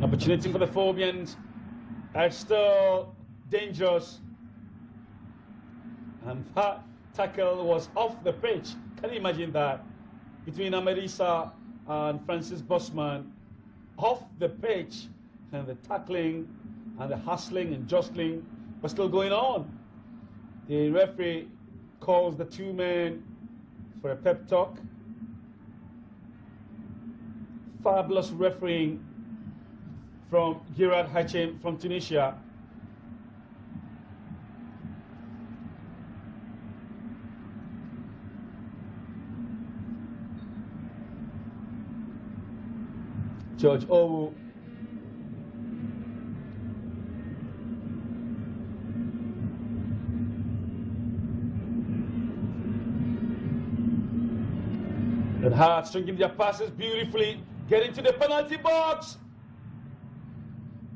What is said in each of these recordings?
Opportunity for the Phobians. It's still dangerous. And that tackle was off the pitch. Can you imagine that? Between Amerisa and Francis Bosman, off the pitch, and the tackling and the hustling and jostling was still going on. The referee calls the two men for a pep talk. Fabulous refereeing from Girard Hachem from Tunisia. George Owu. And Hart stringing their passes beautifully, get into the penalty box.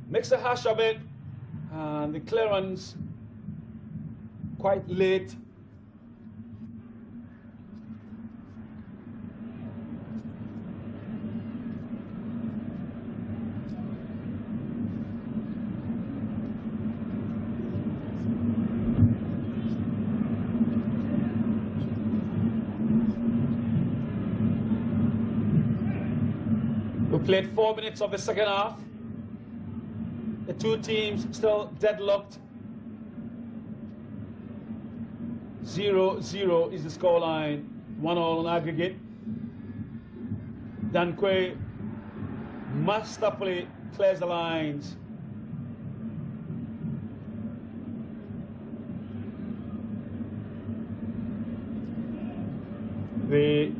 Makes a hash of it, and the clearance quite late. We played 4 minutes of the second half. The two teams still deadlocked. 0-0 is the scoreline. 1-1 on aggregate. Dankwe masterfully clears the lines. The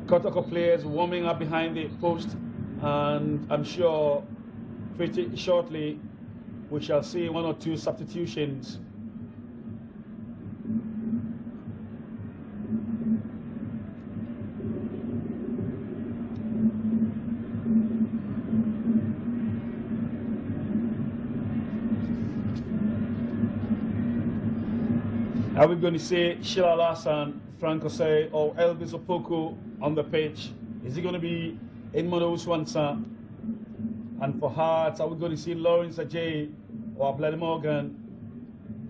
Kotoko players warming up behind the post, and I'm sure pretty shortly we shall see 1 or 2 substitutions. Are we going to see Sheila Larson, Frank Osei, or Elvis Opoku on the pitch? Is it going to be Edmondo Swanson? And for Hearts, are we going to see Lawrence Ajay or Bloody Morgan?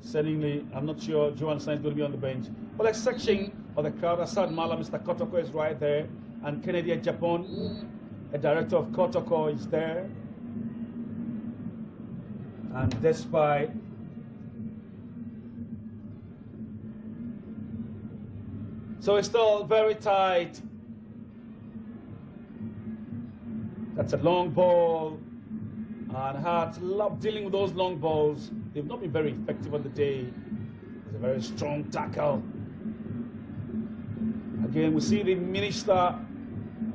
Certainly, I'm not sure Joanne Stein is going to be on the bench. But a section of the crowd, Asad Mala, Mr. Kotoko is right there, and Kennedy Japan, the director of Kotoko, is there. And despite so it's still very tight. That's a long ball, and Hearts love dealing with those long balls. They've not been very effective on the day. It's a very strong tackle. Again, we see the Minister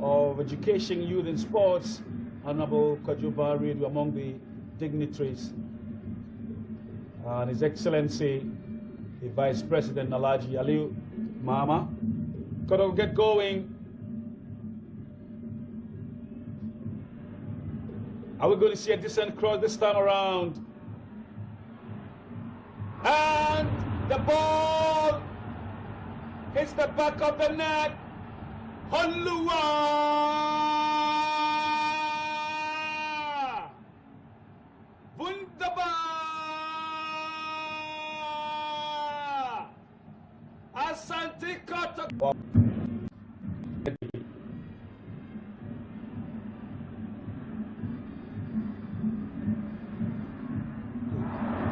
of Education, Youth and Sports, Honorable Kwajuba Reid, among the dignitaries, and His Excellency, the Vice President Nalaji Aliu Mama. Gotta get going. Are we going to see a decent cross this time around? And the ball hits the back of the net. Honlua! Wunderbar! Asante Kotoko.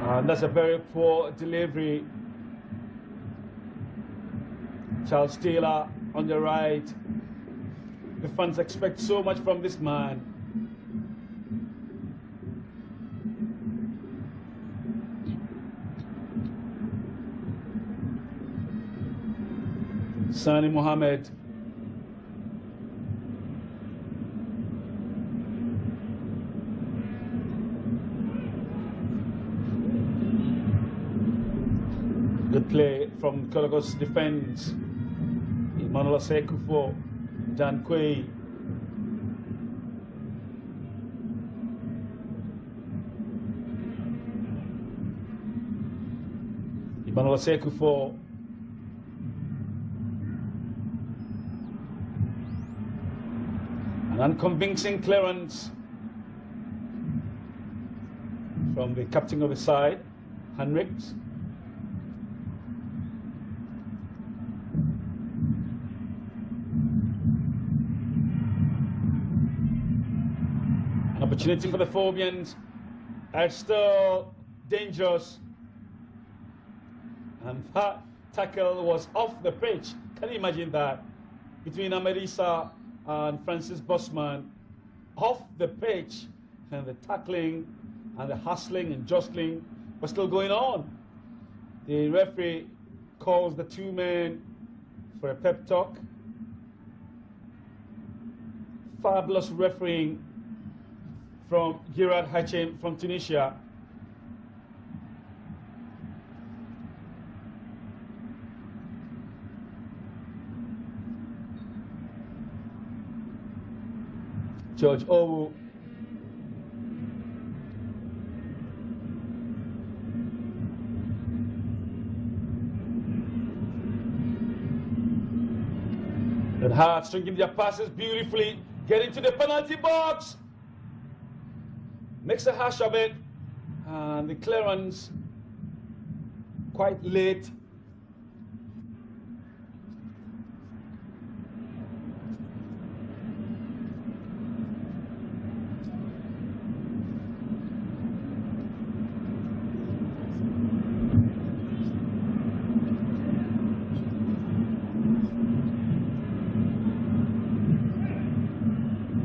And that's a very poor delivery. Charles Taylor on the right. The fans expect so much from this man. Sani Mohammed. Good play from Kotoko's defense. Emmanuel Sekufo, Dan Quay. Emmanuel Sekufo. An unconvincing clearance. from the captain of the side, Henriks. An opportunity for the Phobians. It's still dangerous. And that tackle was off the pitch. Can you imagine that? Between Amerisa and Francis Bosman, off the pitch, and the tackling and the hustling and jostling was still going on. The referee calls the two men for a pep talk. Fabulous refereeing from Girard Hachem from Tunisia. George Owu. And Hart stringing their passes beautifully, getting to the penalty box. Makes a hash of it, and the clearance quite late.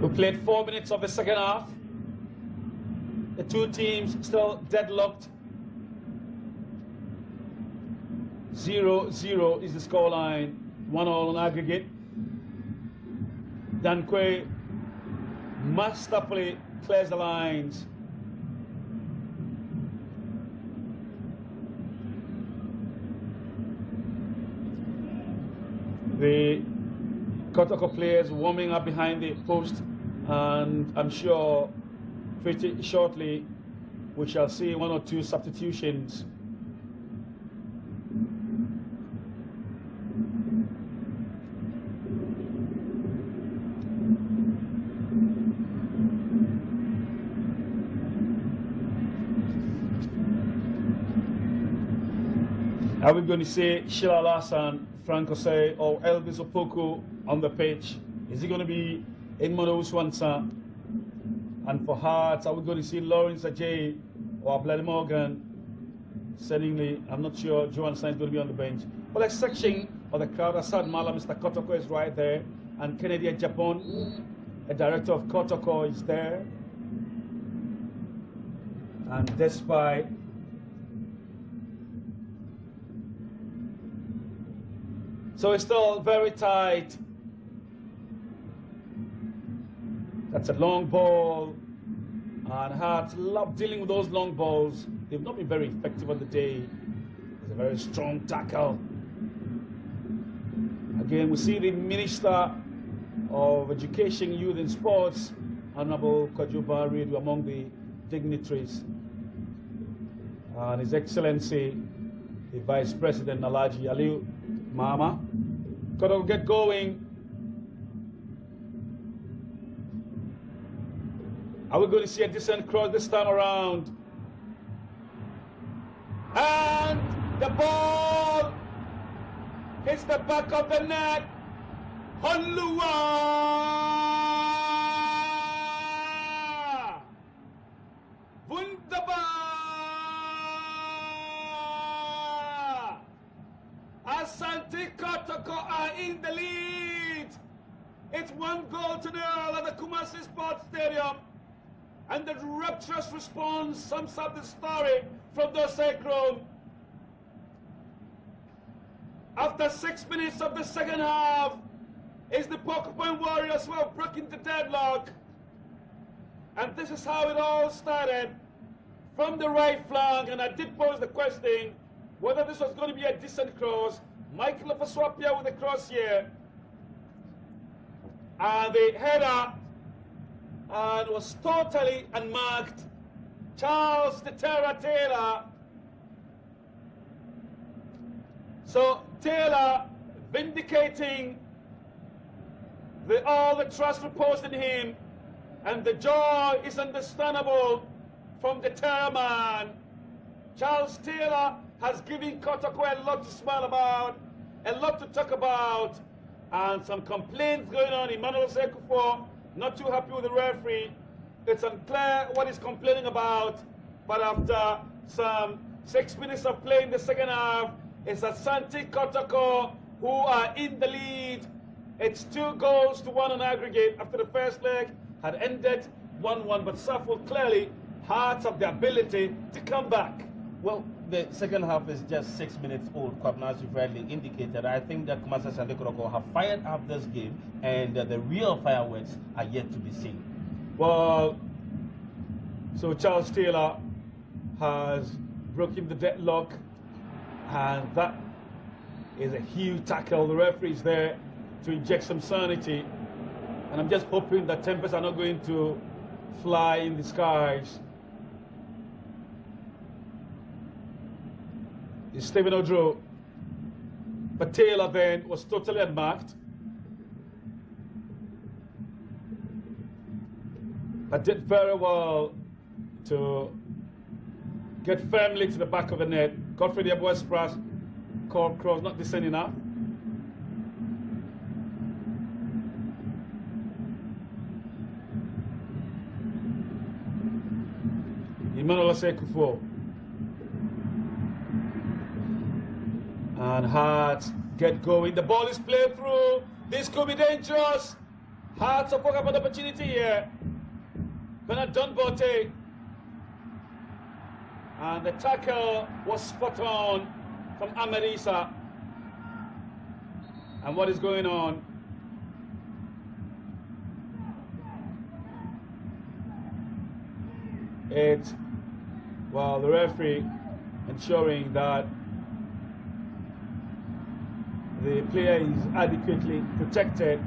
We played 4 minutes of the second half. The two teams still deadlocked. 0-0 is the scoreline, 1-1 on aggregate. Dankwe masterfully clears the lines. The Kotoko players warming up behind the post, and I'm sure pretty shortly we shall see 1 or 2 substitutions. Are we going to see Sheila Larson, Franco Say, or Elvis Opoku on the pitch? Is he going to be Edmondo Swanson? And for Hearts, are we going to see Lawrence Ajay or Bloody Morgan? Seemingly, I'm not sure Joan Stein is going to be on the bench. But a section of the crowd, Asad Mala, Mr. Kotoko is right there. And Kennedy Japan, a director of Kotoko, is there. And despite so it's still very tight. That's a long ball, and Hearts love dealing with those long balls. They've not been very effective on the day. It's a very strong tackle. Again, we see the Minister of Education, Youth and Sports, Honorable Kwajuba Redu, among the dignitaries. And His Excellency, the Vice President, Nalaji Aliu Mama. Gotta get going. Are we going to see a decent cross this time around? And the ball hits the back of the net. Honlua! Wunderbar! Asante Kotoko are in the lead. It's 1-0 at the Kumasi Sports Stadium. And the rapturous response sums up the story from the Sacrum. After 6 minutes of the second half, is the Porcupine Warriors who have broken the deadlock. And this is how it all started. From the right flank, and I did pose the question whether this was going to be a decent cross. Michael Faswapia with the cross here. And the header and was totally unmarked. Charles the Terror Taylor. So Taylor vindicating all the trust reposed in him, and the joy is understandable from the chairman. Charles Taylor has given Kotoko a lot to smile about, a lot to talk about, and some complaints going on. Emmanuel Sekufo not too happy with the referee. It's unclear what he's complaining about, but after some 6 minutes of play in the second half, it's Asante Kotoko who are in the lead. It's 2-1 on aggregate after the first leg had ended 1-1, but Suffolk clearly hearts of the ability to come back. Well, the second half is just 6 minutes old, as you've rightly indicated. I think that Kumasi and Kotoko have fired up this game, and the real fireworks are yet to be seen. Well, so Charles Taylor has broken the deadlock, and that is a huge tackle. The referee's there to inject some sanity, and I'm just hoping that tempers are not going to fly in the skies. It's Stephen Odro, but Taylor then was totally unmarked. I did very well to get firmly to the back of the net. Godfrey Diabo-Express, called cross, not descending enough. Emmanuel Sekufo. And Hearts get going. The ball is played through. This could be dangerous. Hearts are poking up an opportunity here. Bernard Dunbote. And the tackle was spot on from Amerisa. And what is going on? It's, well, the referee ensuring that the player is adequately protected.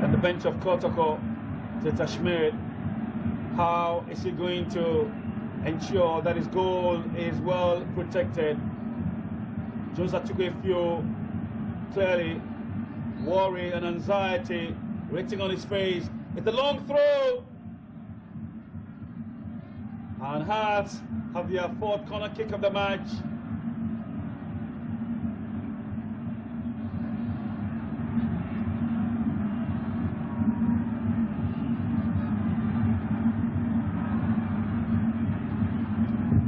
And the bench of Kotoko, Teta Schmidt, how is he going to ensure that his goal is well protected? Jones took a few, clearly worry and anxiety written on his face. It's a long throw. And Hearts have their fourth corner kick of the match.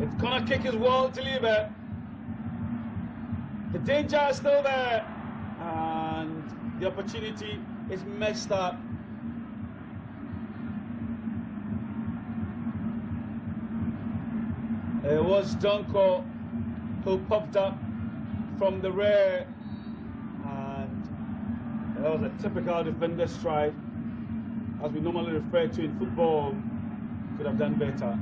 Its corner kick is well delivered. The danger is still there, and the opportunity is messed up. It was Donko who popped up from the rear, and that was a typical defender strike, as we normally refer to in football. Could have done better.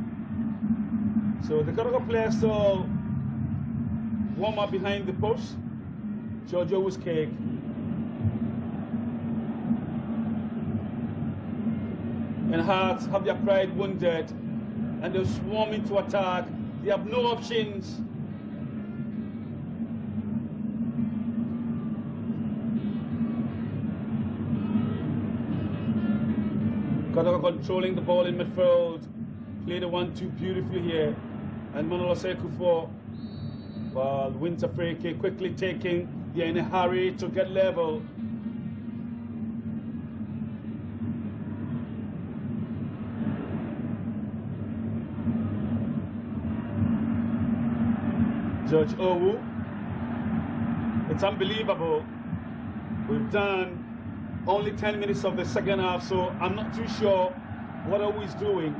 So the Kotoko players still warm up behind the post. Giorgio was kick. And Hearts have their pride wounded, and they're swarming to attack. They have no options. Kotoko controlling the ball in midfield. Play the 1-2 beautifully here. And Manuel Sekufo, well, wins a free kick, quickly taking. They're in a hurry to get level. George Owu. It's unbelievable. We've done only 10 minutes of the second half, so I'm not too sure what Owu is doing.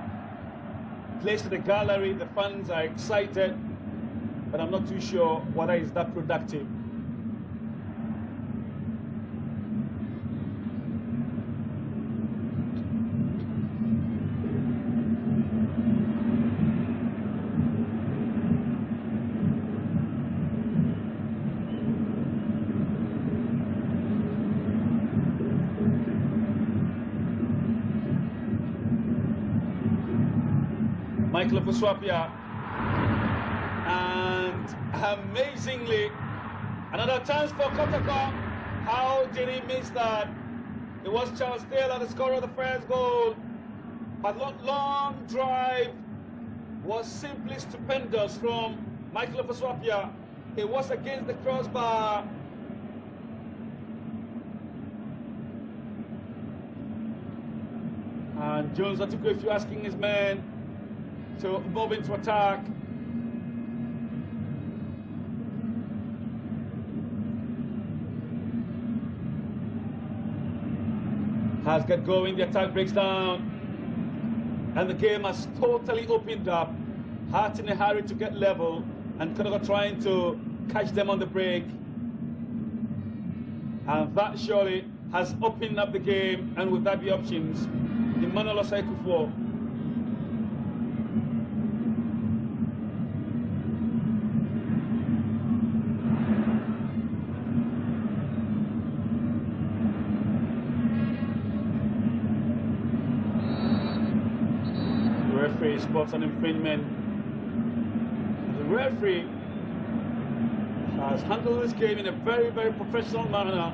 Placed in the gallery, the fans are excited, but I'm not too sure whether it's that productive. Michael Fuswapia, and amazingly Another chance for Kotoko. How did he miss that? It was Charles Taylor, the scorer of the first goal. But long drive was simply stupendous from Michael Ofoswapia. It was against the crossbar. And Jones Atiku, if you're asking his men to move into attack. Has got going, the attack breaks down. And the game has totally opened up. Heart in a hurry to get level. And Kotoko trying to catch them on the break. And that surely has opened up the game. And with that, the options. Emmanuel Osaikufo. The referee spots an infringement. The referee has handled this game in a very, very professional manner.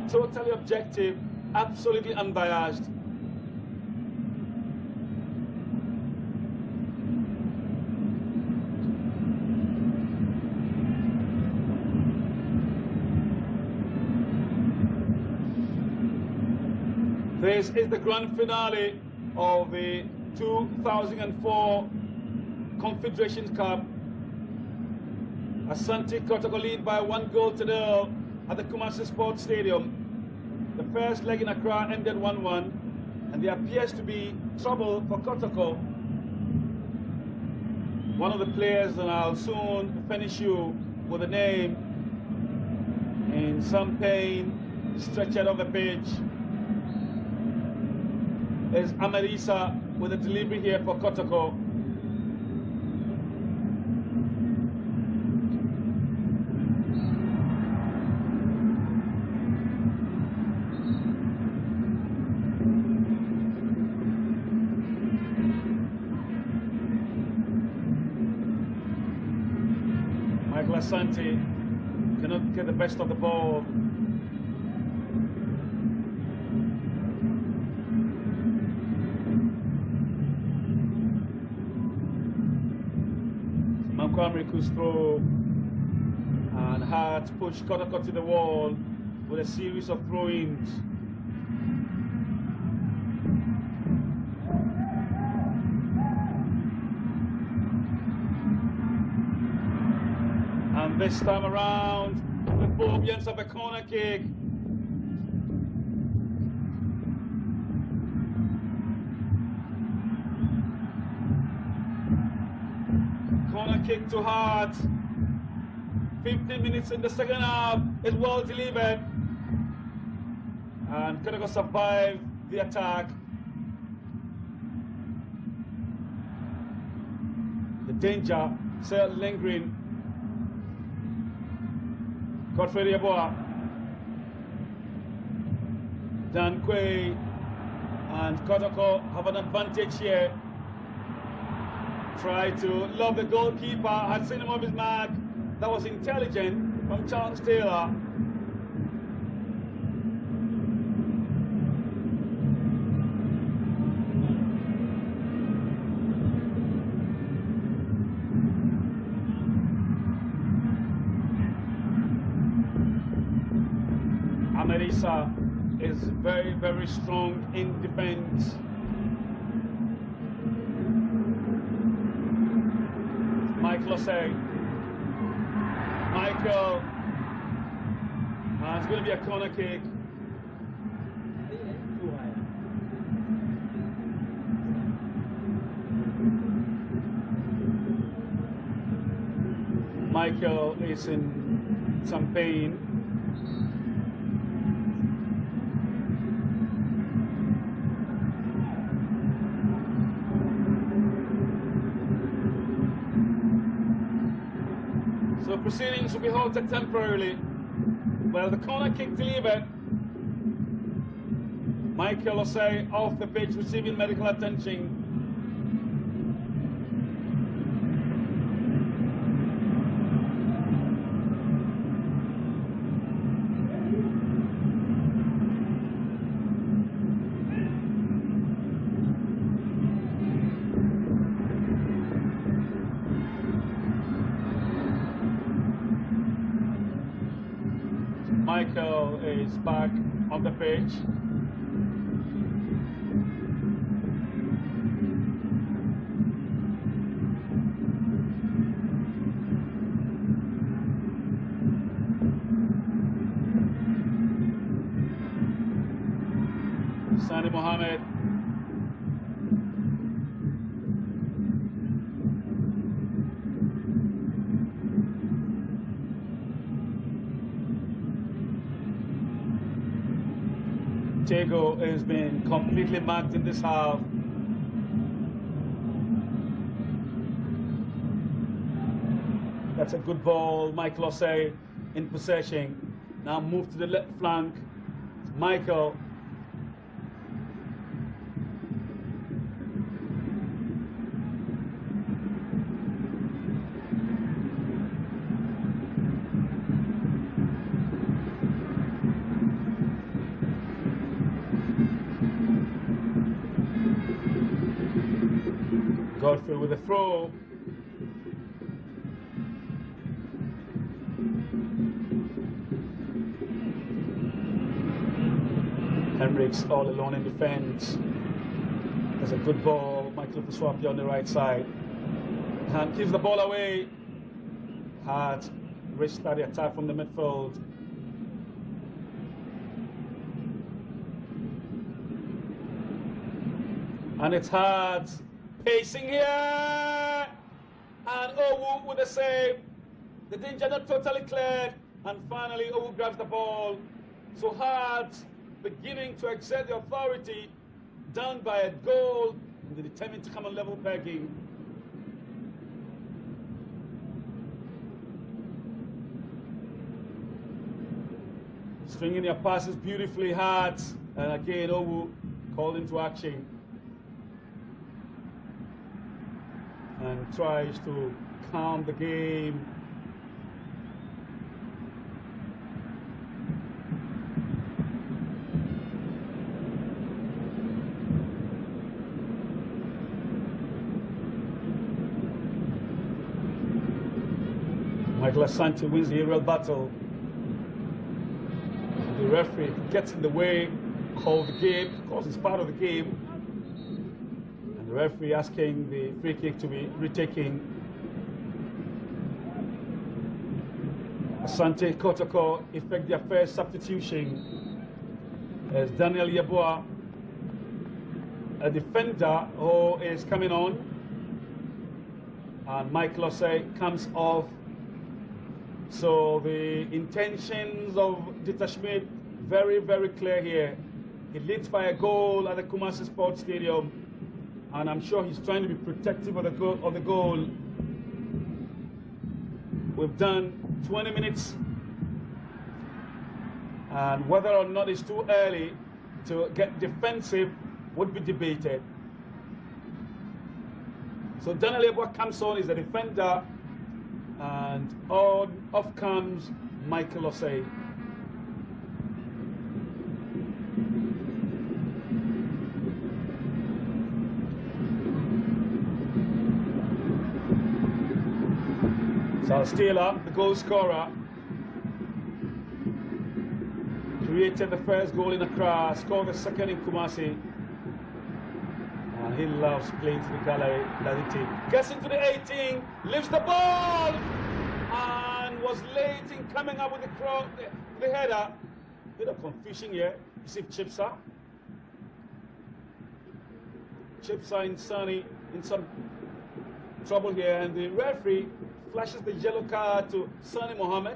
Totally objective, absolutely unbiased. This is the grand finale of the 2004 Confederation Cup. Asante Kotoko lead by 1-0 at the Kumasi Sports Stadium. The first leg in Accra ended 1-1, and there appears to be trouble for Kotoko. One of the players, and I'll soon finish you with a name, in some pain, stretched off the pitch, is Amarisa with a delivery here for Kotoko. Michael Asante cannot get the best of the ball. Kwamriku's throw, and Hart pushed Kotoko to the wall with a series of throw-ins. And this time around, the Bobians of a corner kick. Corner kick to Hart. 15 minutes in the second half. It's well delivered. And Kotoko survived the attack. The danger still lingering. Godfrey Yeboah. Dan Quay and Kotoko have an advantage here. Tried to lob the goalkeeper, had seen him off his mark. That was intelligent from Charles Taylor. Amarisa is very, very strong in defense. Michael Osei. Michael. And it's going to be a corner kick. Michael is in some pain. So proceedings will be halted temporarily. Well, the corner kick delivered. Michael Osei off the pitch receiving medical attention. Michael is back on the pitch. Sani Mohammed. Tego has been completely marked in this half. That's a good ball. Michael Osei in possession. Now move to the left flank. Michael. Godfrey with a throw. Hendricks all alone in defense. There's a good ball. Michael Fuswapi on the right side. And gives the ball away. Hart restart the attack from the midfield. And it's Hart. Pacing here, and Owu with a save. The danger not totally cleared, and finally Owu grabs the ball. So Hart beginning to exert the authority, down by a goal, and they're determined to come on level pegging. Stringing their passes beautifully, Hart, and again Owu called into action. And tries to calm the game. Michael Asante wins the aerial battle. The referee gets in the way, calls the game, because it's part of the game. The referee asking the free kick to be retaken. Asante Kotoko effect their first substitution as Daniel Yeboah, a defender who is coming on, and Michael Osei comes off. So the intentions of Dita Schmidt very, very clear here. He leads by a goal at the Kumasi Sports Stadium. And I'm sure he's trying to be protective of the goal. We've done 20 minutes. And whether or not it's too early to get defensive would be debated. So Daniel Yeboah comes on, he's a defender. And off comes Michael Osei. Steeler, the goal scorer, created the first goal in Accra, scored the second in Kumasi, and he loves playing to the gallery. Gets into the 18, lifts the ball, and was late in coming up with the header. Bit of confusion here. You see Chipsa in some trouble here, and the referee flashes the yellow card to Sani Mohammed.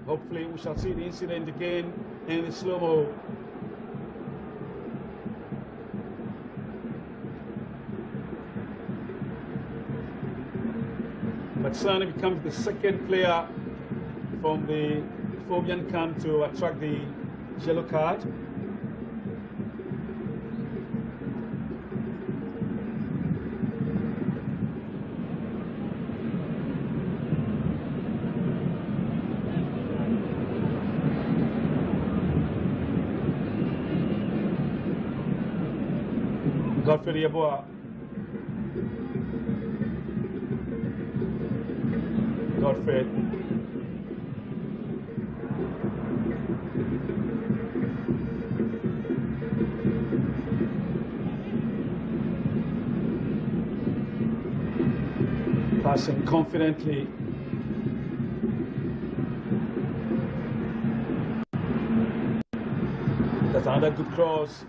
Hopefully we shall see the incident again in the slow-mo. But Sani becomes the second player from the Phobian camp to attract the yellow card. Godfrey Yeboah. Godfrey Passing confidently. That's another good cross.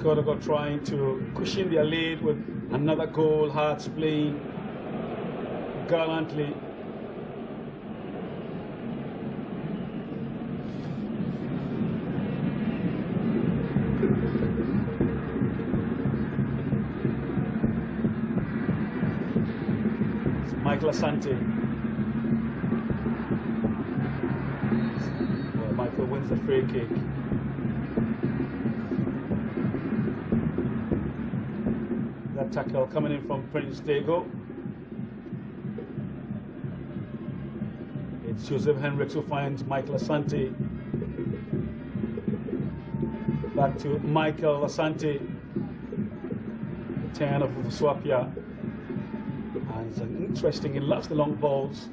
Kotoko trying to cushion their lead with another goal. Hearts playing gallantly. It's Michael Asante. Well, Michael wins the free kick. That tackle coming in from Prince Dago. It's Joseph Henricks who finds Michael Asante. Back to Michael Asante. The turn of Swapia. And it's an interesting, he loves the long balls.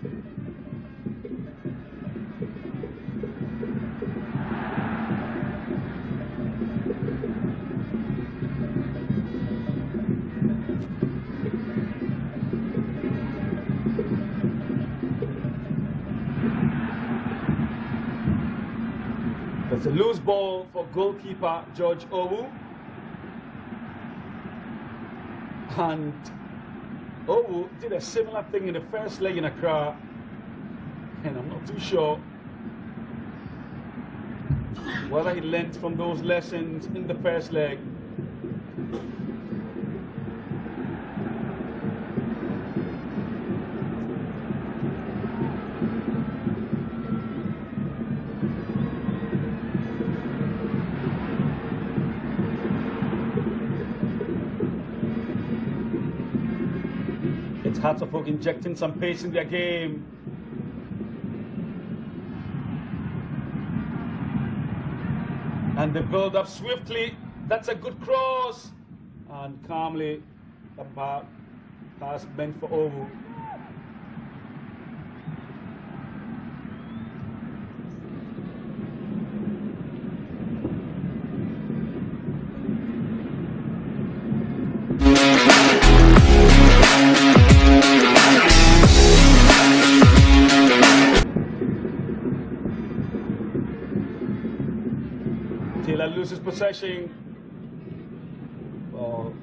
It's a loose ball for goalkeeper George Owu. And Owu did a similar thing in the first leg in Accra. And I'm not too sure whether he learned from those lessons in the first leg. It's Hearts of Oak injecting some pace in their game. And they build up swiftly. That's a good cross. And calmly, the pass meant for Owu. Taylor loses possession. Oh.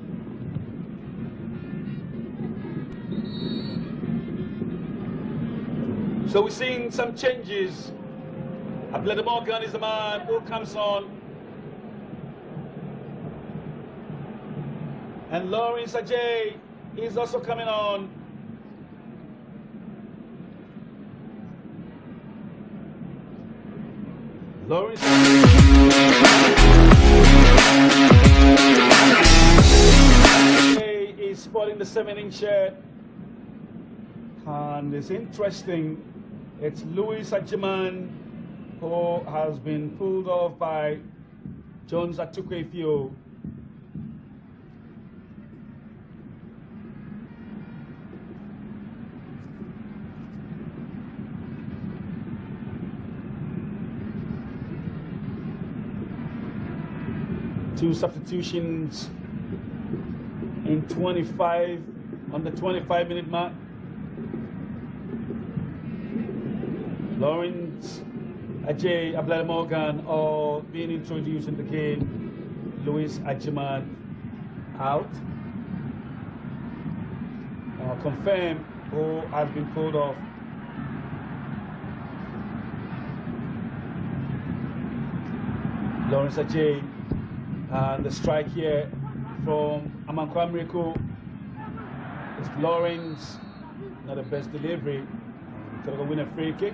So we're seeing some changes. Abdullah Morgan is the man who comes on. And Lawrence Ajay is also coming on. Lawrence is sporting the 7-inch shirt, and it's interesting. It's Louis Ajiman who has been pulled off by Jones Atukwefio. Two substitutions in 25 on the 25-minute mark. Lawrence Ajay, Abdullah Morgan all being introduced in the game. Louis Ajiman out. Confirm who has been pulled off. Lawrence Ajay. And the strike here from Amankwa Miracle is Lawrence. Not the best delivery. Going to win a free kick.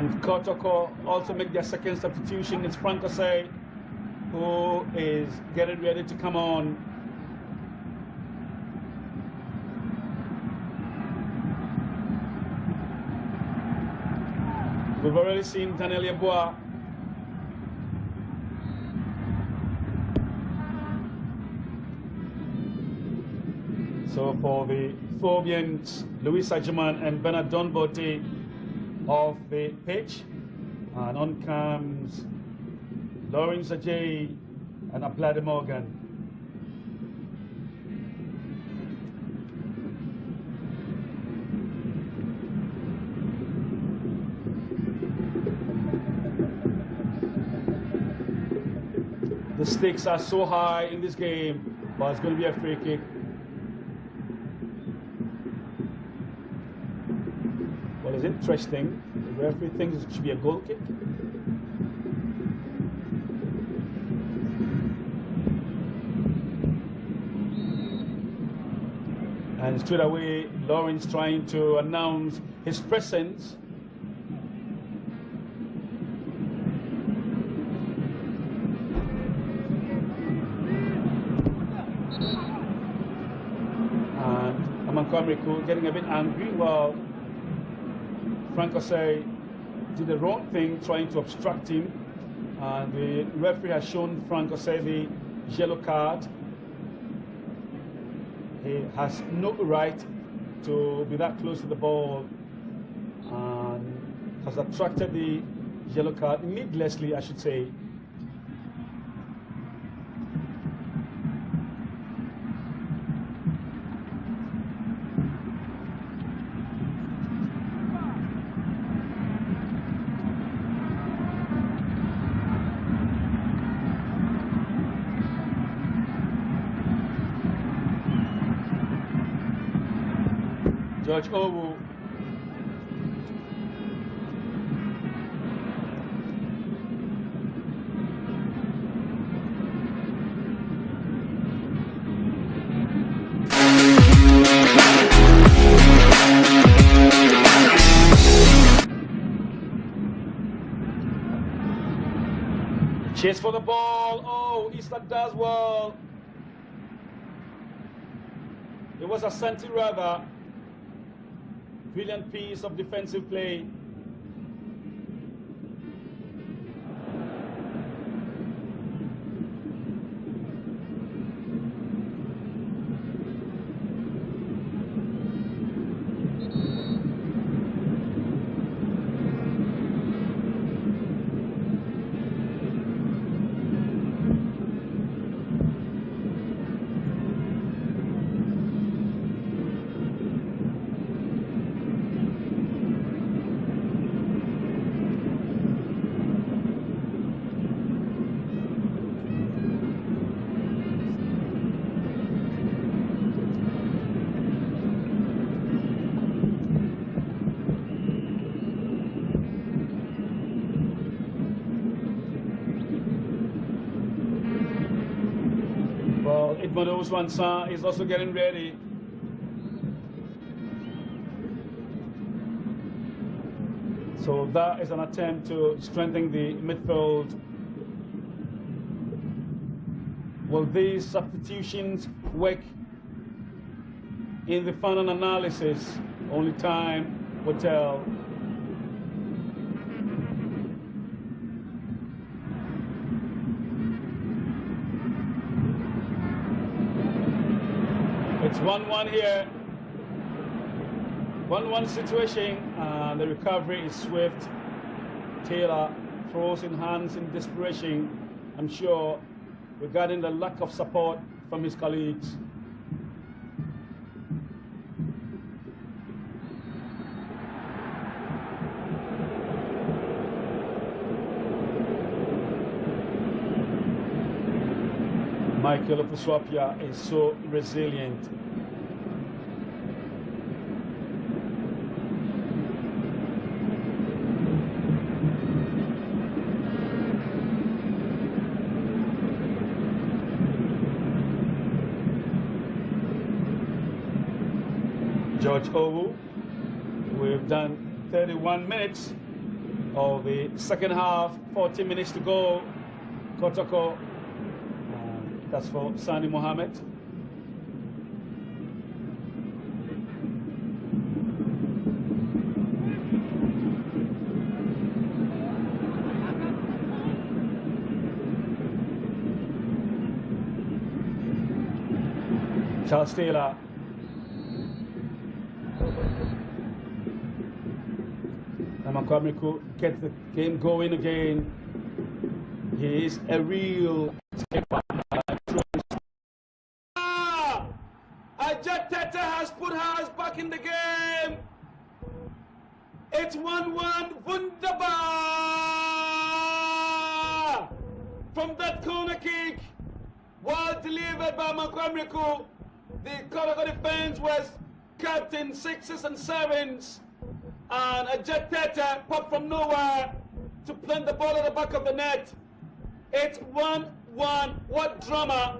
And Kotoko also make their second substitution. It's Francosay who is getting ready to come on. We've already seen Daniel Yeboah. So for the Phobians, Louis Ajiman and Bernard Donbote off the pitch. And on comes Lawrence Ajay and Ablade Morgan. The stakes are so high in this game, but it's going to be a free kick. What is interesting, the referee thinks it should be a goal kick. And straight away, Lawrence trying to announce his presence. And Amankwamriku getting a bit angry. Well, Francosay did the wrong thing, trying to obstruct him. And the referee has shown Francosay the yellow card. He has no right to be that close to the ball and has attracted the yellow card needlessly, I should say. George Owu. Chase for the ball. Oh, Isaac does well. It was Asante rather. Brilliant piece of defensive play. Idmodo Swanson is also getting ready. So that is an attempt to strengthen the midfield. Will these substitutions work in the final analysis? Only time will tell. It's 1-1 here. 1-1 situation, and the recovery is swift. Taylor throws in hands in desperation, I'm sure, regarding the lack of support from his colleagues. Michael Opuswapia is so resilient. George Owu, we've done 31 minutes of the second half. 40 minutes to go. Kotoko, that's for Sani Mohammed. Charles Taylor. Amakwamiku gets the game going again. He is a real Ajatete has put hers back in the game. It's 1-1. Wunderbar! From that corner kick, well delivered by Makwamiku. The Kotoko defense was kept in 6s and 7s. And Ajatete popped from nowhere to plant the ball at the back of the net. It's 1-1. What drama!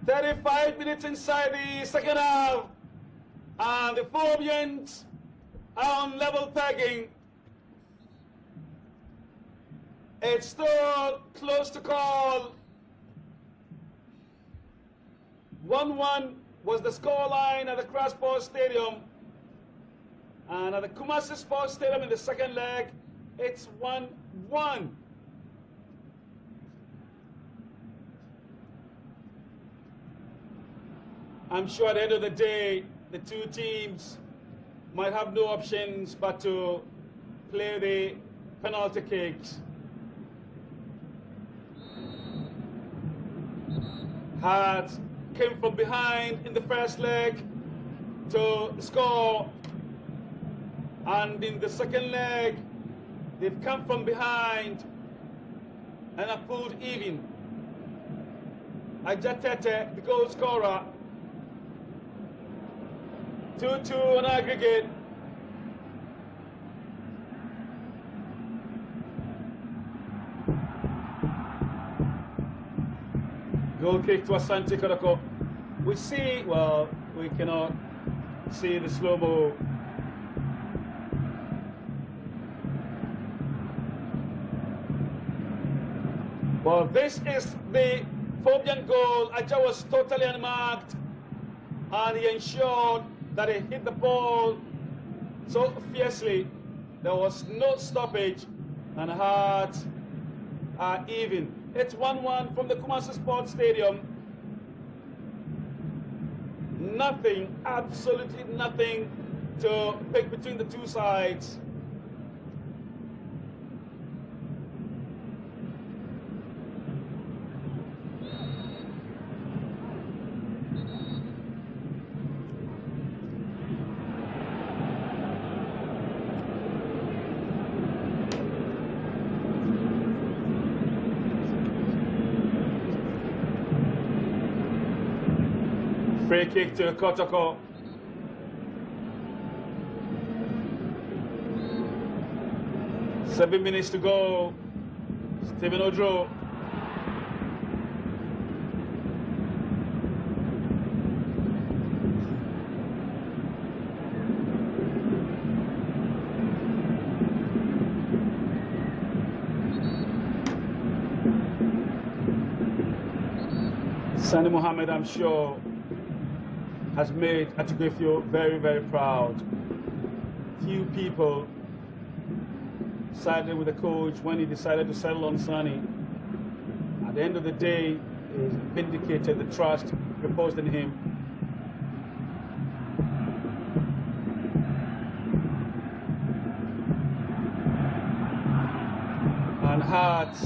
"35 minutes inside the second half, and the Phobians are on level pegging. It's still close to call. 1-1 was the scoreline at the Crash Sports Stadium. And at the Kumasi Sports Stadium in the second leg, it's 1-1. I'm sure at the end of the day, the two teams might have no options but to play the penalty kicks. Hearts came from behind in the first leg to score, and in the second leg, they've come from behind and have pulled even. Ajatete, the goal scorer, 2-2 on aggregate. Goal kick to Asante Kotoko. We see, well, we cannot see the slow-mo. Well, this is the Phobian goal. Aja was totally unmarked, and he ensured that he hit the ball so fiercely. There was no stoppage, and Hearts are even. It's 1-1 from the Kumasi Sports Stadium. Nothing, absolutely nothing to pick between the two sides. Free kick to Kotoko. Seven minutes to go. Stephen Odro. Sani Mohammed, I'm sure, has made Atukefio very, very proud. Few people sided with the coach when he decided to settle on Sani. At the end of the day, he vindicated the trust reposed in him. And Hearts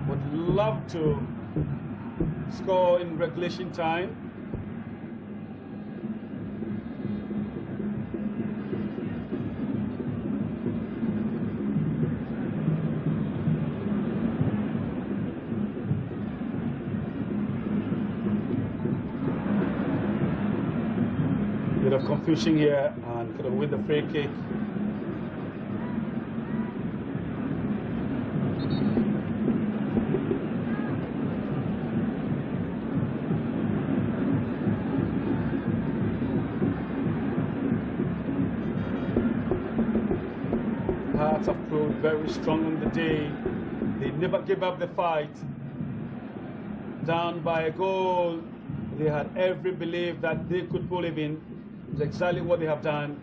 would love to score in regulation time. Bit of confusion here, and could have win the free kick. Hearts have proved very strong on the day. They never give up the fight. Down by a goal, they had every belief that they could pull it in. It's exactly what they have done.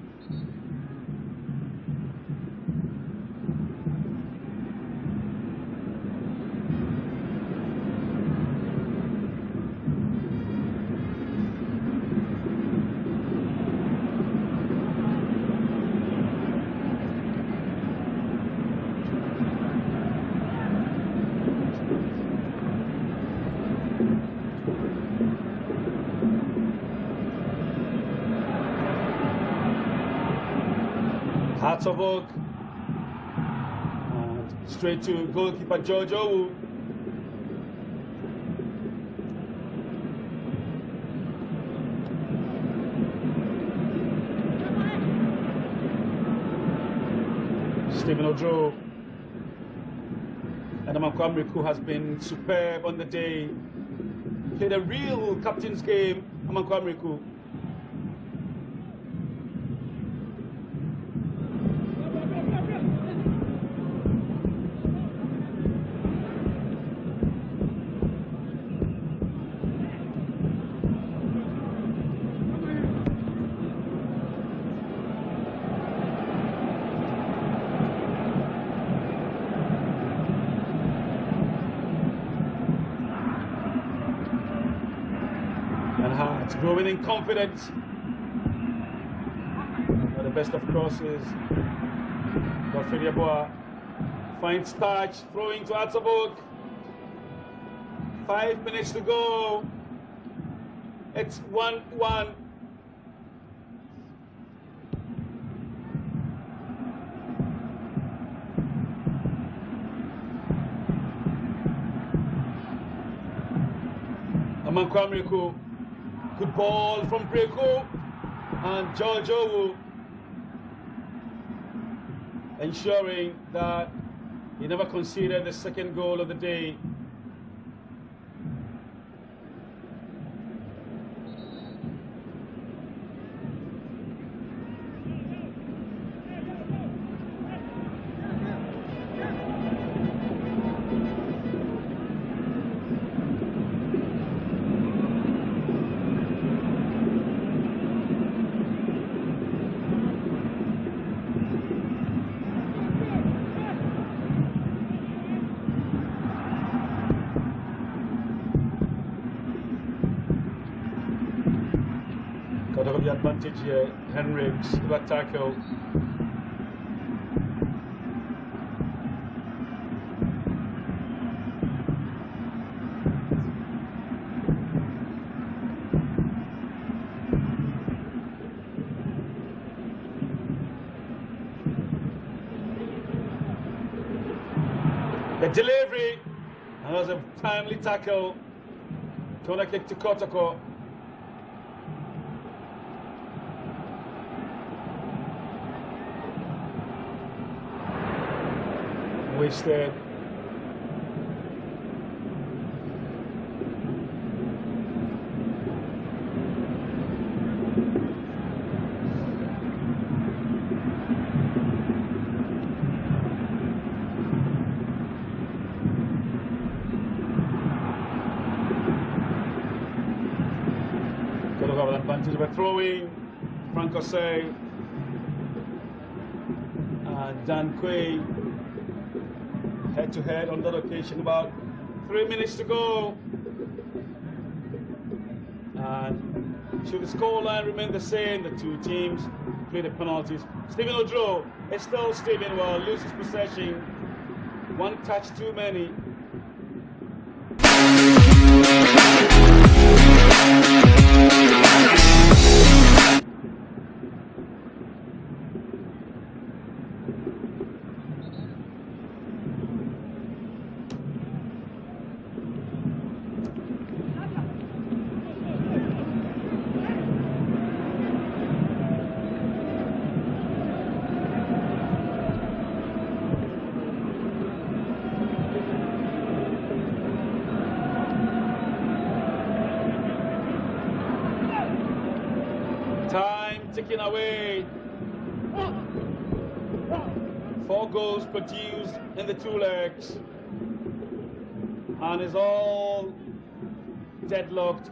Hearts of Oak, and straight to goalkeeper Jojo. Stephen Ojo. And Amankwamriku has been superb on the day. Played a real captain's game, Amankwamriku. Growing in confidence. At the best of crosses. Godfrey Yeboah finds touch, throwing to Atsabok. 5 minutes to go. It's 1-1. Amankwamriku. Good ball from Breko, and Jojo ensuring that he never conceded the second goal of the day. Got the advantage here. Henricks, that tackle. The delivery, and that was a timely tackle. Corner kick to Kotoko. Wasted. Got to have an advantage by throwing. Franco Say and Dan Quay. Head to head on that occasion, about 3 minutes to go. And should the scoreline remain the same, the two teams play the penalties. Stephen Ojo is still Stephen will lose his possession. One touch too many. Time ticking away. 4 goals produced in the 2 legs. And it's all deadlocked.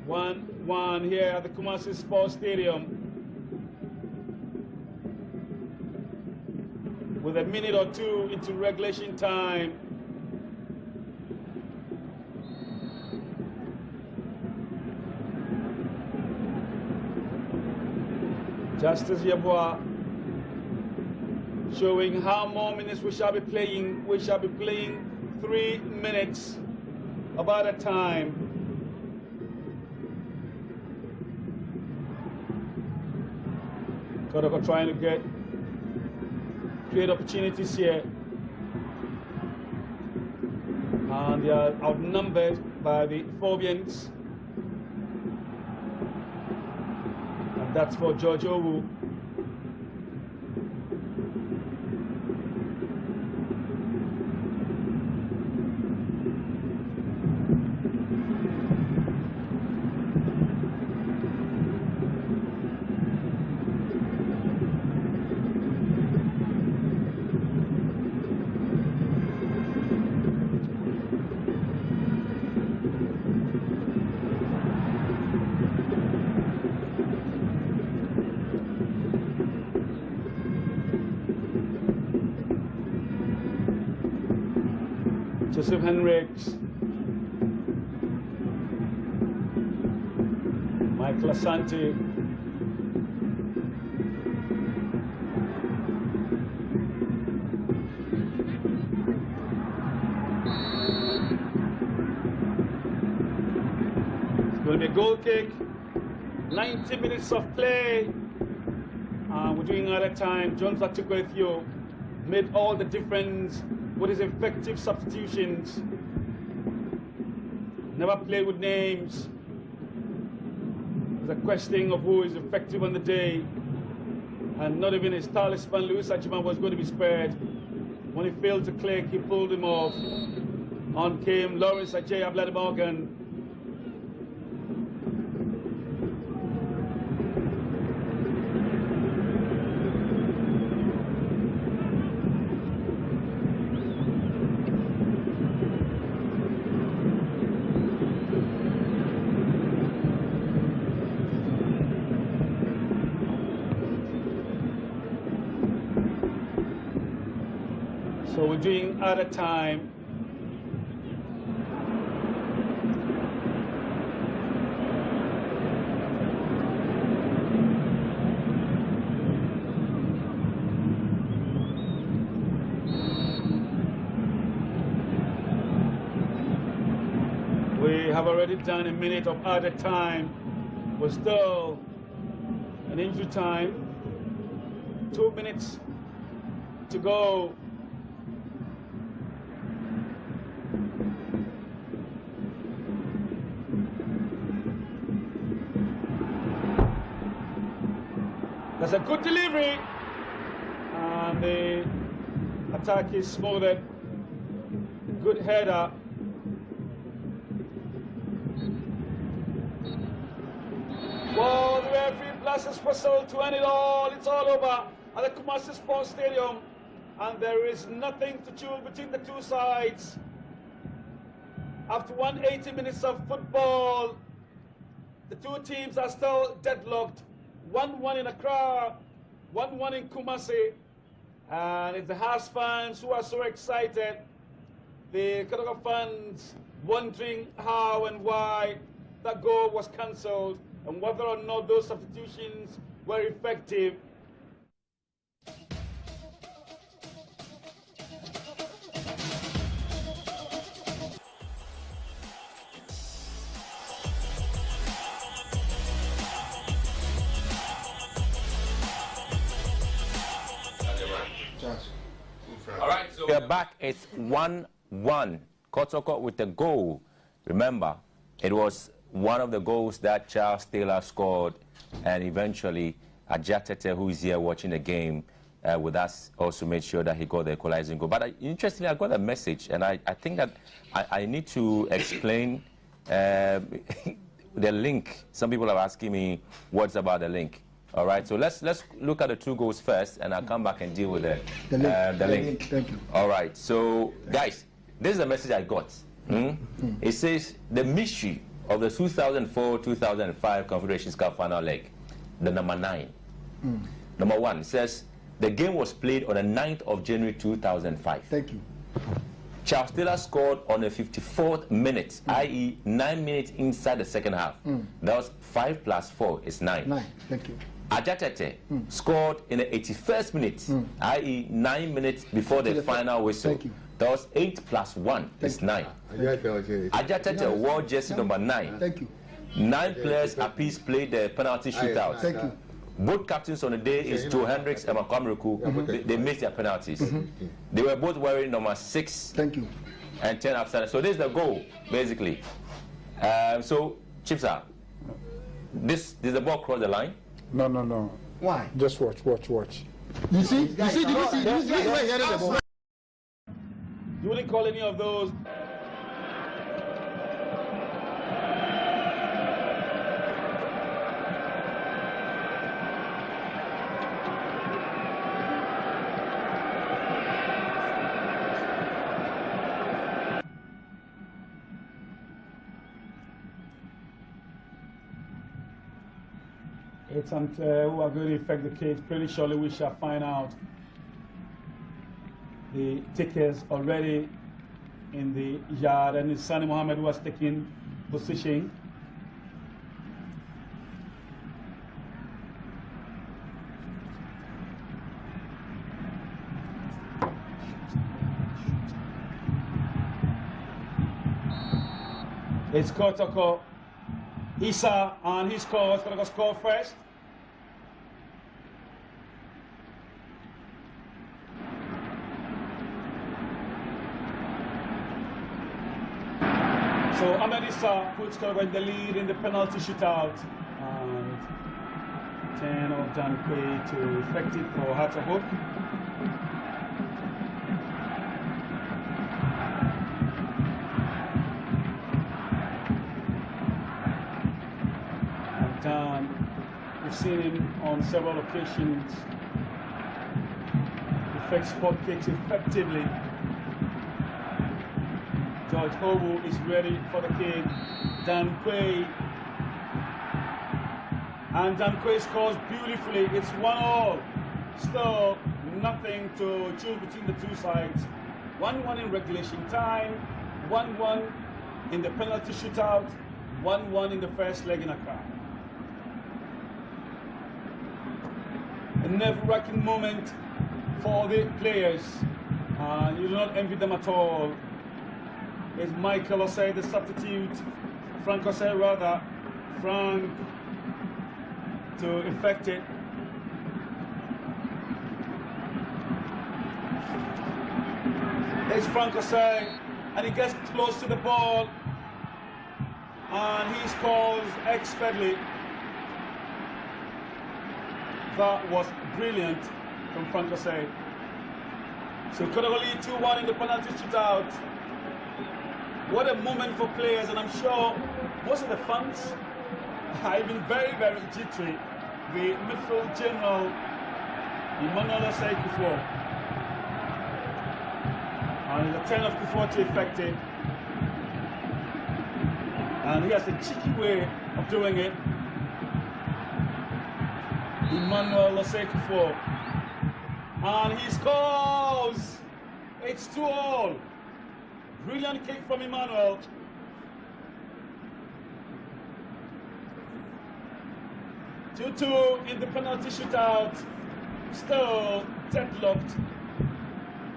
1-1 here at the Kumasi Sports Stadium. With a minute or 2 into regulation time. Justice Yeboah showing how more minutes we shall be playing. We shall be playing 3 minutes about a time. Kotoko trying to create opportunities here. And they are outnumbered by the Phobians. And that's for George Owu. Joseph Henricks, Michael Asante, it's going to be a goal kick, 90 minutes of play, we're doing another time. Jones Atukwethio made all the difference with his effective substitutions. Never played with names. It's a question of who is effective on the day. And not even his talisman, Louis Ajima, was going to be spared. When he failed to click, he pulled him off. On came Lawrence Ajay Ablad Morgan. So we're doing at a time. We have already done a minute of added time. We're still an injury time. 2 minutes to go. That's a good delivery, and the attack is smoothed. Good header. Well, the referee blasts his whistle to end it all. It's all over at the Kumasi Sports Stadium, and there is nothing to choose between the 2 sides. After 180 minutes of football, the 2 teams are still deadlocked. 1-1 in Accra, 1-1 in Kumasi, and it's the Hearts fans who are so excited. The Kotoko fans wondering how and why that goal was cancelled and whether or not those substitutions were effective. All right, so we're back. It's 1-1. Kotoko with the goal. Remember, it was one of the goals that Charles Taylor scored, and eventually Ajatete, who is here watching the game with us, also made sure that he got the equalizing goal. But interestingly, I got a message, and I think that I need to explain the link. Some people are asking me, what's about the link? All right, so let's look at the 2 goals first, and I'll come back and deal with the link. Thank you. All right, so guys, this is the message I got. It says the mystery of the 2004-2005 Confederation Cup final leg, the number 9. Number 1 says the game was played on the 9th of January 2005. Thank you. Charles Taylor scored on the 54th minute, i.e. 9 minutes inside the second half. That was 5 plus 4 is 9. 9. Thank you. Ajatete scored in the 81st minute, i.e. 9 minutes before the final whistle. Thank you. That was 8 plus 1 is 9. Ajatete wore jersey number 9. Thank you. 9 players apiece played the penalty shootout. Thank you. Both captains on the day is Joe Hendricks and Makwamruku. They missed their penalties. They were both wearing number 6 Thank you. and 10 upside. So this is the goal, basically. So, Chipsa, did the ball cross the line? No. Why? Just watch. You see where he headed the ball. You wouldn't call any of those. It's Asante who are going to effect the case. Pretty surely we shall find out. The tickets already in the yard, and it's Sani Mohammed who was taking position. It's Kotoko. Issa, and he scores. Kotoko score first. So Ahmed Issa puts Kotoko in the lead in the penalty shootout, and 10 of Dankwe to effect it for Hatterhook. And Dan, we've seen him on several occasions effect spot kicks effectively. George Hobu is ready for the kick. Dankwe. And Dankwe scores beautifully. It's 1-1. Still nothing to choose between the two sides. 1-1 in regulation time. 1-1 in the penalty shootout. 1-1 in the first leg in Accra. A nerve-wracking moment for the players. You do not envy them at all. Is Michael Osei the substitute? Frank Osei rather. Frank to effect it. It's Frank Osei, and he gets close to the ball, and he scores expertly. That was brilliant from Frank Osei. So Kotoko lead 2-1 in the penalty shootout. What a moment for players, and I'm sure most of the fans have been very, very jittery. The midfield general, Emmanuel Osei Kufuor, and the 10 of Kufuor to effect it. And he has a cheeky way of doing it. Emmanuel Osei Kufuor, and he scores! It's 2-2. Brilliant kick from Emmanuel. Two in the penalty shootout. Still deadlocked.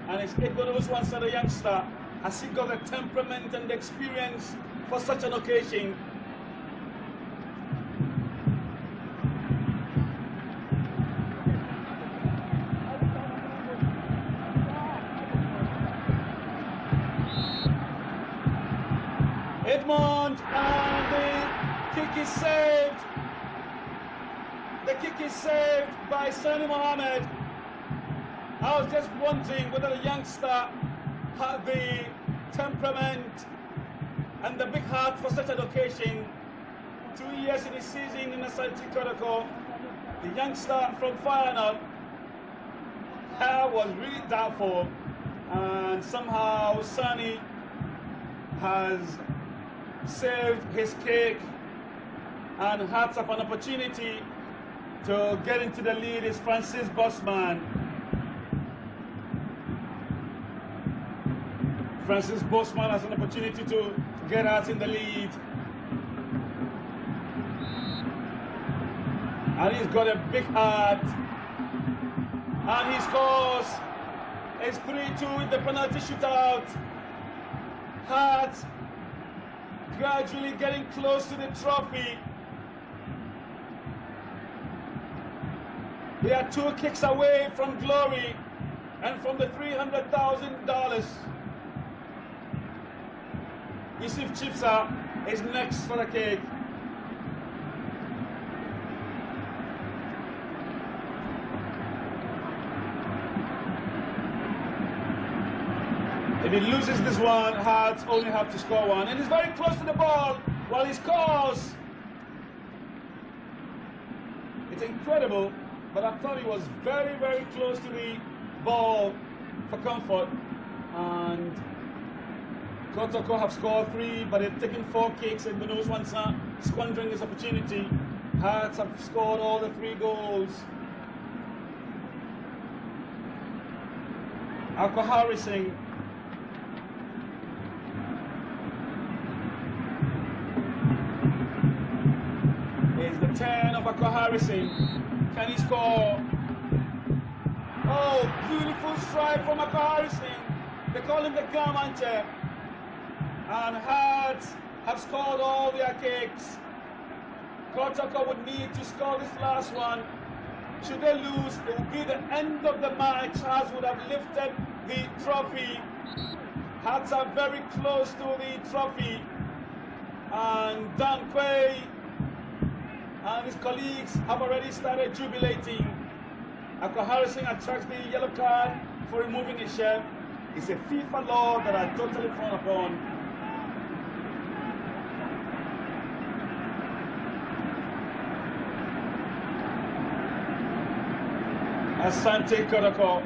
And it's Equalizer once a youngster. Has he got the temperament and the experience for such an occasion? Edmond, and the kick is saved. The kick is saved by Sani Mohammed. I was just wondering whether the youngster had the temperament and the big heart for such an occasion. 2 years in his season in Asante Kotoko, the youngster from Feyenoord, was really doubtful, and somehow Sani has saved his kick, and Hearts have an opportunity to get into the lead. Is Francis Bosman. Francis Bosman has an opportunity to get Hearts in the lead. And he's got a big heart. And he scores. It's 3-2 in the penalty shootout. Hearts gradually getting close to the trophy. They are 2 kicks away from glory and from the $300,000. Yusuf Chipsa is next for the kick. If he loses this one, Hearts only have to score one. And he's very close to the ball while he scores. It's incredible, but I thought he was very, very close to the ball for comfort. And Kotoko have scored 3, but they've taken 4 kicks, and Benos Wansa squandering his opportunity. Hearts have scored all the 3 goals. KAAKYIRE Singh. Is the 10 of KAAKYIRE Singh. Can he score? Oh, beautiful strike from KAAKYIRE Singh. They call him the Gamante. And Hearts have scored all their kicks. Kotoko would need to score this last one. Should they lose, it would be the end of the match. Hearts would have lifted the trophy. Hearts are very close to the trophy. And Dan Quay and his colleagues have already started jubilating. KAAKYIRE Singh attracts the yellow card for removing his shirt. It's a FIFA law that I totally frown upon. Asante Kotoko.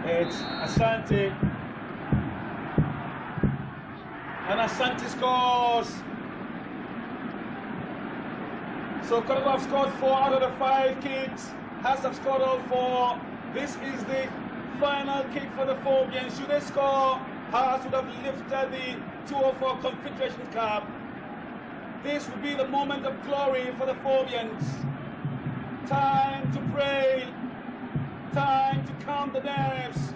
It's Asante. And Asante scores. So Kotoko have scored 4 out of the 5 kicks. Hearts have scored all 4. This is the final kick for the Phobians. Should they score, Hearts would have lifted the 204 Confederation Cup. This would be the moment of glory for the Phobians. Time to pray. Time to calm the nerves.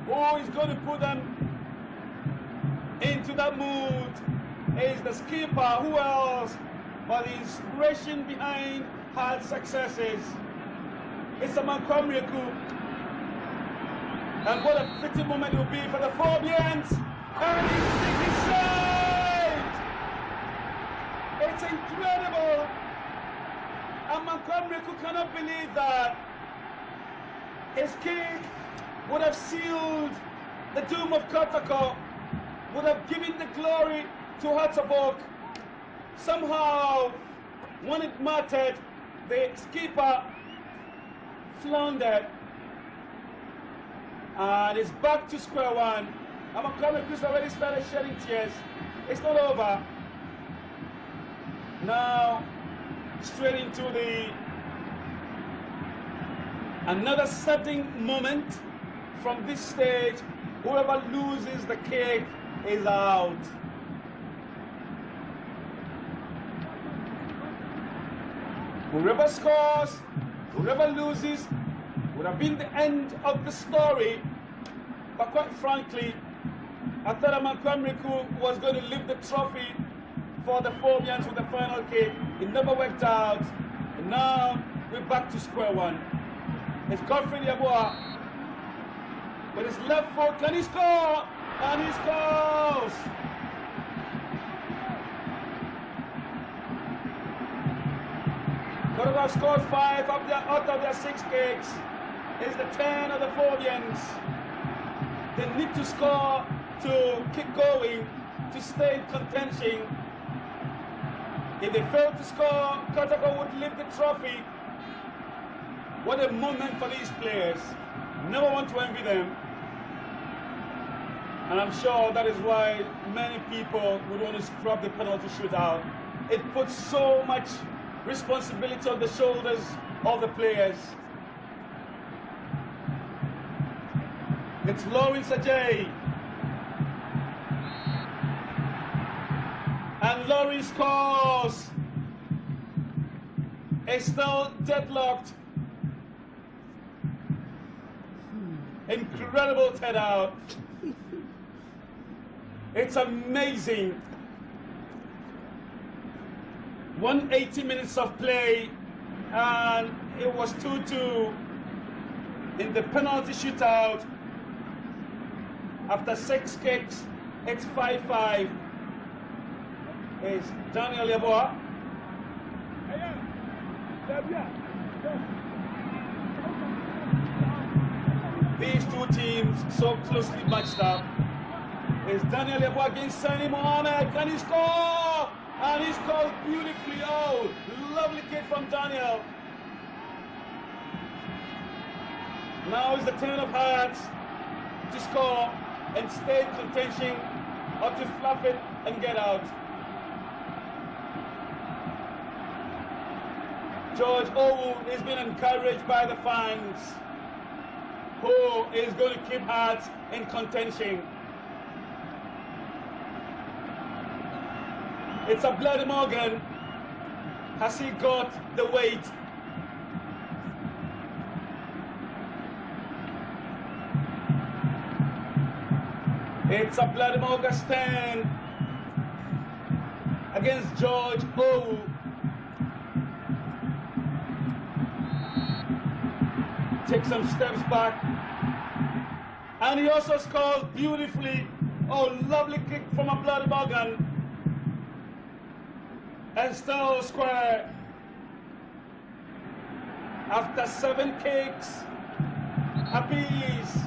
Who is going to put them into that mood is the skipper. Who else but the inspiration behind Hearts' successes? It's a Mankwamriku. And what a fitting moment it will be for the Phobians. And he's saved. It's incredible. And Mankwamriku cannot believe that. His kick would have sealed the doom of Kotoko, would have given the glory to Hearts of Oak. Somehow, when it mattered, the skipper floundered. And it's back to square one. And Mankwamriku's already started shedding tears. It's not over. Now, straight into another setting moment from this stage. Whoever loses the kick is out. Whoever scores, whoever loses, would have been the end of the story. But quite frankly, I thought Mankwamriku was going to lift the trophy for the Phobians with the final kick. It never worked out. And now we're back to square one. It's Godfrey Yabua with his left foot. Can he score? And he scores! Kotoko scored 5 out of their 6 kicks. It's the 10 of the Phobians. They need to score to keep going, to stay in contention. If they fail to score, Kotoko would lift the trophy. What a moment for these players. Never want to envy them. And I'm sure that is why many people would want to scrub the penalty shootout. It puts so much responsibility on the shoulders of the players. It's Lawrence Ajay. And Lawrence scores. It's still deadlocked. Incredible head out. It's amazing. 180 minutes of play, and it was 2-2 in the penalty shootout. After 6 kicks, it's 5-5. It's Daniel Yeboah. These two teams so closely matched up. It's Daniel Yeboah against Sani Mohammed. Can he score? And he scores beautifully. Oh, lovely kick from Daniel. Now is the turn of Hearts to score and stay in contention, or to fluff it and get out. George Owu is being encouraged by the fans, who is going to keep Hearts in contention. It's a Bloody Morgan. Has he got the weight? It's a Bloody Morgan stand against George Owu. Take some steps back. And he also scores beautifully. Oh, lovely kick from a Bloody Morgan. And still square. After 7 kicks apiece,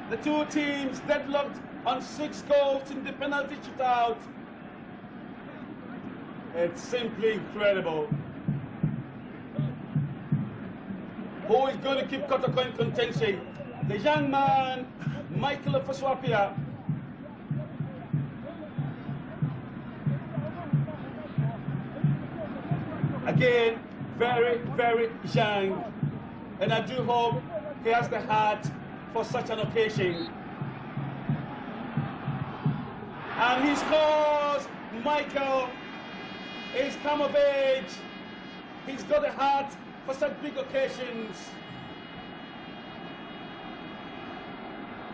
the two teams deadlocked on 6 goals in the penalty shootout. It's simply incredible. Who is going to keep Kotoko in contention? The young man, Michael Ofoswapia. Again, very, very young. And I do hope he has the heart for such an occasion. And he scores. Michael is come of age. He's got a heart for such big occasions.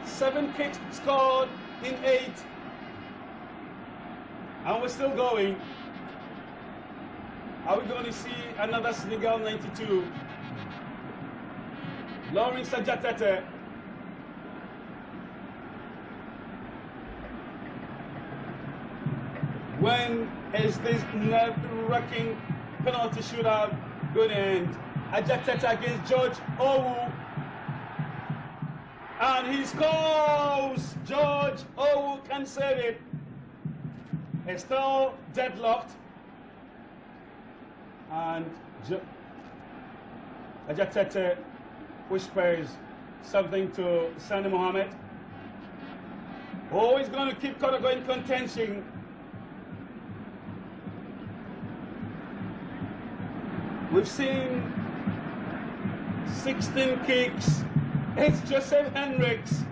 7 kicks scored in 8. And we're still going. Are we going to see another Senegal 92? Lawrence Ajatete. When is this nerve-wracking penalty shootout going to end? Ajatete against George Owu. And he scores! George Owu can save it. It's still deadlocked. And Ajatete whispers something to Sani Mohammed. Oh, he's going to keep Kotoko in contention. We've seen 16 kicks. It's Joseph Hendricks.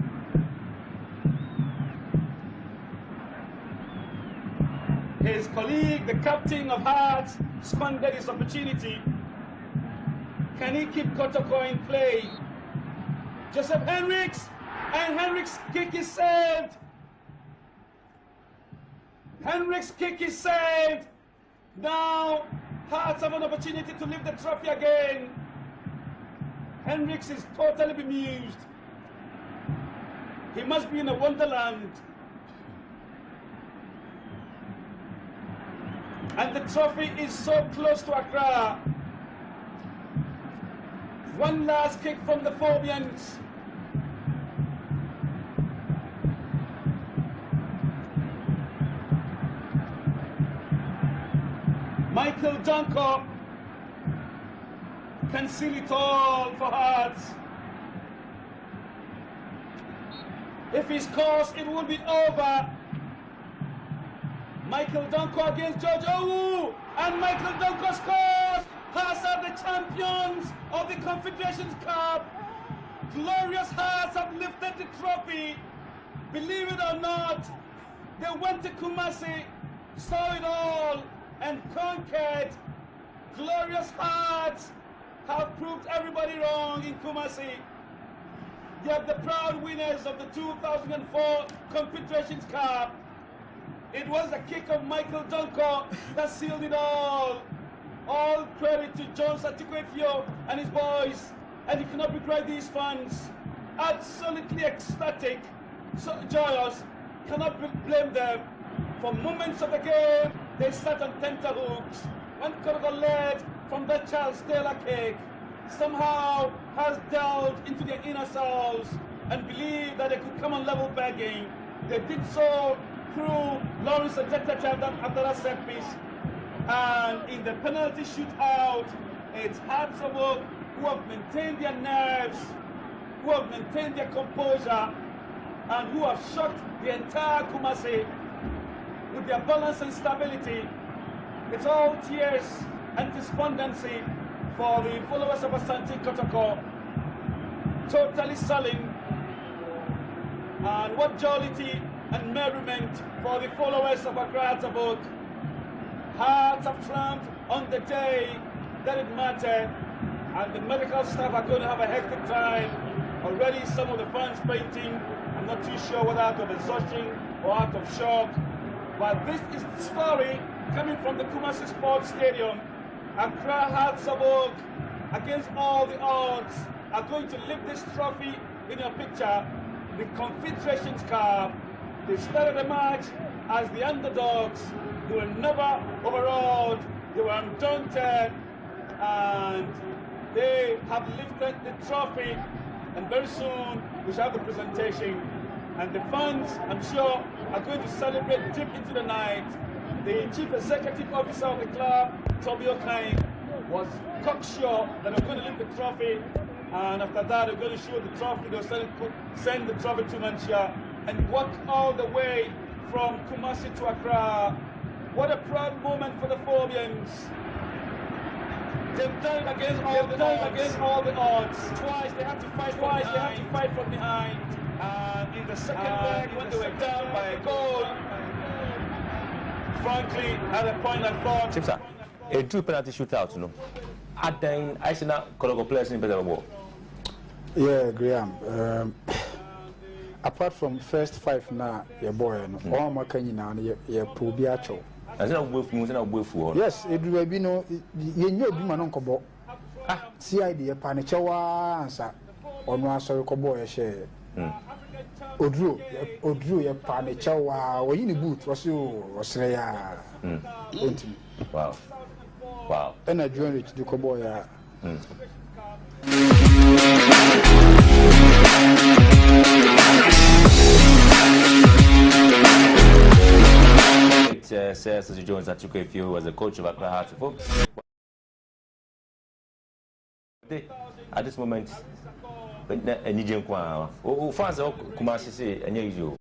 His colleague, the captain of Hearts, squandered his opportunity. Can he keep Kotoko in play? Joseph Hendricks, and Hendricks' kick is saved. Hendricks' kick is saved. Now Hearts have an opportunity to lift the trophy again. Hendricks is totally bemused. He must be in a wonderland. And the trophy is so close to Accra. One last kick from the Phobians. Michael Dunko can seal it all for Hearts. If he scores, it will be over. Michael Dunko against George Owu, and Michael Dunko scores. Hearts are the champions of the Confederation Cup. Glorious Hearts have lifted the trophy. Believe it or not, they went to Kumasi, saw it all, and conquered. Glorious Hearts have proved everybody wrong in Kumasi. They are the proud winners of the 2004 Confederations Cup. It was the kick of Michael Dunko that sealed it all. All credit to John Satikwefio and his boys. And you cannot begrudge these fans. Absolutely ecstatic, so joyous. Cannot blame them. For moments of the game, they sat on tenterhooks. When Kotoko led from that child's Taylor kick, somehow has delved into their inner selves and believed that they could come on level begging. They did so through Lawrence Ajeta after that set piece. And in the penalty shootout, it's Hearts of Oak who have maintained their nerves, who have maintained their composure, and who have shocked the entire Kumasi with their balance and stability. It's all tears and despondency for the followers of Asante Kotoko. Totally sullen. And what jollity and merriment for the followers of Hearts of Oak. Hearts have triumphed on the day that it mattered, and the medical staff are going to have a hectic time. Already some of the fans fainting. I'm not too sure whether out of exhaustion or out of shock. But this is the story coming from the Kumasi Sports Stadium. Accra Hearts of Oak, against all the odds, are going to lift this trophy in your picture, the Confederations Cup. They started the match as the underdogs. They were never overawed, they were undaunted, and they have lifted the trophy. And very soon we shall have the presentation. And the fans, I'm sure, are going to celebrate deep into the night. The chief executive officer of the club, Toby O'Kane, was cocksure that they're going to lift the trophy. And after that, they're going to show the trophy. They'll send the trophy to Manchia and walk all the way from Kumasi to Accra. What a proud moment for the Phobians. They've done it against all the odds. Twice they had to fight from behind. And in the second leg, when they were down by a goal, frankly, at a point I thought. Chief, sir, a true penalty shootout, you know. At then, I see now Kotoko players in better ball. Yeah, Graham. Apart from first five now, your boy, all my can now, your probiacho. Yes, it will be no, you know, be my uncle. See, idea, panichawa answer, or no, sorry, coboy share. Odru, your panichawa, or in the boot, was you, was there. Wow. Wow. And I joined it to coboy. Says Sir Jones that took a few was the coach of Accra Hearts of Oak. At this moment, a Nigerian Kwa, who fans of Kumasi and you.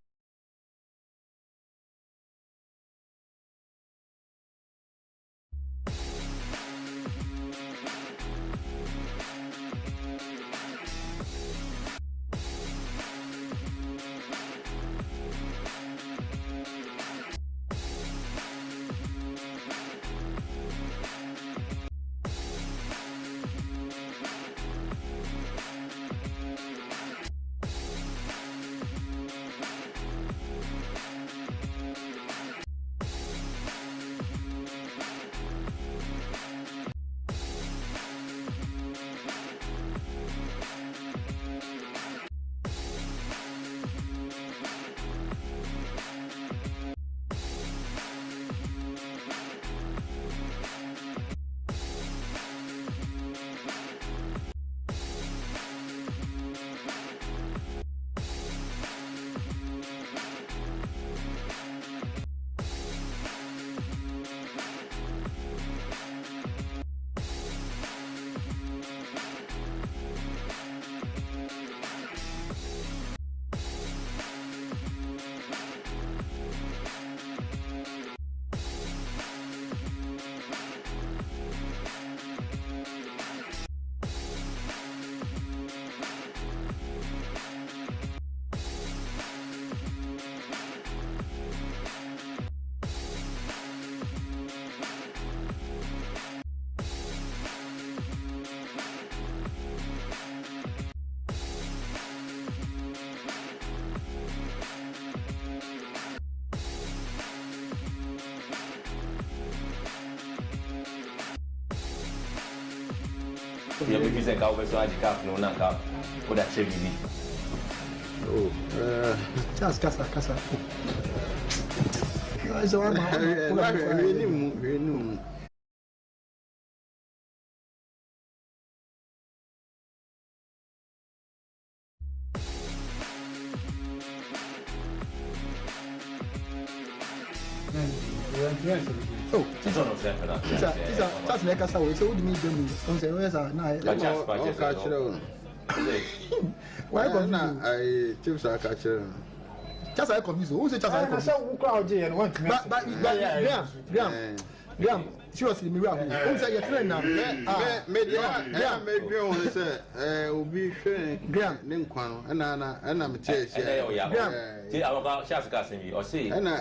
Yeah, maybe say CAF versus CAF no na CAF. What that say me? Oh, just kasa. So I'm really. Oh, that's like us. So, what do you mean? Where's our night? Why not? I choose a catcher. Just I confused. Who's it? Just I confused. But, seriously, me wrong. Who say you're training now? Maybe I say, will be Graham, Ninquano, and I'm a chase. See, I'm about Shaskas or see, and I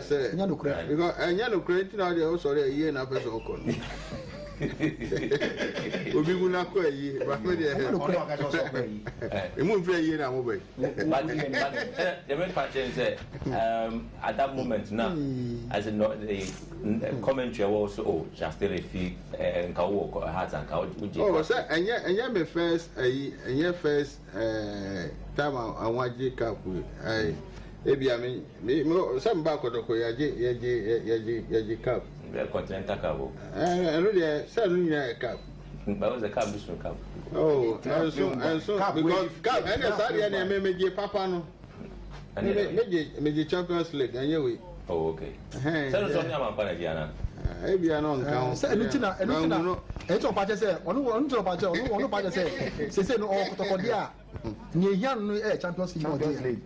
say, because I know creating also a year and a half ago. We'll be not quite, but maybe move a year now. But the main question is at that moment now, as a commentary also, oh, just still a fee and cow walk or hats and cow. Oh, sir, and yet, my first, and your first time I want you cup. Maybe I mean, some back of the Yaji cup. Continental Cabo. And really, certainly cup. But was a cab, cup. Oh, and so, because cup, and a Saturday, and maybe Papa no. And maybe Champions League, and you. Oh, okay. Tell us on your Panadiana. Maybe I don't count. And no, it's all Pacha said, one to Pacha, one Pacha said, say, no, Kotoko, near young Champions League.